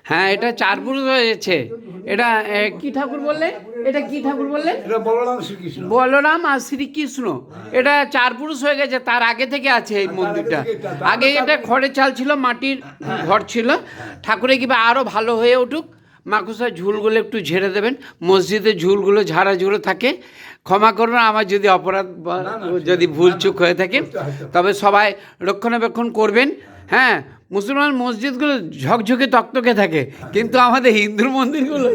হ্যাঁ, এটা চার পুরুষ হয়েছে। এটা কি ঠাকুর বললে? এটা কি ঠাকুর বললে? বলরাম আর শ্রীকৃষ্ণ। এটা চার পুরুষ হয়ে গেছে, তার আগে থেকে আছে এই মন্দিরটা। আগে এটা খড়ের চাল ছিল, মাটির ঘর ছিল। ঠাকুরে কিবা আরও ভালো হয়ে উঠুক। মাকুসা ঝুলগুলো একটু ঝেড়ে দেবেন, মসজিদে ঝুলগুলো ঝাড়া ঝুড়ে থাকে। ক্ষমা করবেন আমার যদি অপরাধ বা যদি ভুলচুক হয়ে থাকে, তবে সবাই রক্ষণাবেক্ষণ করবেন। হ্যাঁ, মুসলমান মসজিদগুলো ঝকঝকে তকতকে থাকে, কিন্তু আমাদের হিন্দুর মন্দিরগুলো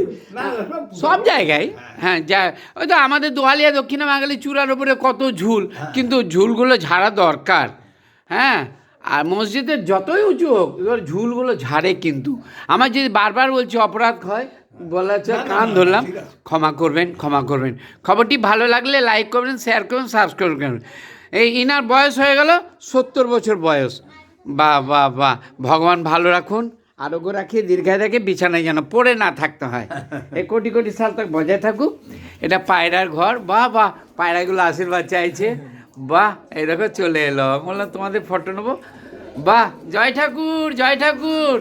সব জায়গায়, হ্যাঁ, যা ওই তো আমাদের দোয়ালিয়া দক্ষিণা বাঙালি চূড়ার উপরে কত ঝুল, কিন্তু ঝুলগুলো ঝাড়া দরকার। হ্যাঁ, আর মসজিদের যতই উঁচু হোক ঝুলগুলো ঝাড়ে। কিন্তু আমার যদি বারবার বলছি অপরাধ হয়, বলা হচ্ছে কান ধরলাম, ক্ষমা করবেন, ক্ষমা করবেন। খবরটি ভালো লাগলে লাইক করবেন, শেয়ার করবেন, সাবস্ক্রাইব করবেন। এই ইনার বয়স হয়ে গেল 70 বছর বয়স। বাহ বাহ বাহ, ভগবান ভালো রাখুন, আরোগ্য রাখিয়ে দীর্ঘায় রাখে, বিছানায় যেন পড়ে না থাকতে হয়। এই কোটি কোটি সাল তক বজায় থাকুক। এটা পায়রার ঘর। বাহ বাহ, পায়রাগুলো আশীর্বাদ চাইছে। বাহ, এই দেখো চলে এলো, বললাম তোমাদের ফটো নেবো। বাহ, জয় ঠাকুর, জয় ঠাকুর।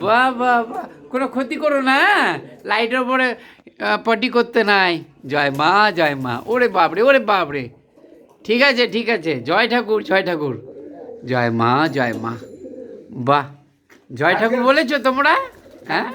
বাহ বাহ বাহ, কোনো ক্ষতি করো না, লাইটের ওপরে পটি করতে নাই। জয় মা, জয় মা। ওরে বাপরে, ওরে বাপরে। ঠিক আছে, ঠিক আছে, জয় ঠাকুর, জয় ঠাকুর। জয় মা, জয় মা। বাহ, জয় ঠাকুর বলেছো তোমরা? হ্যাঁ।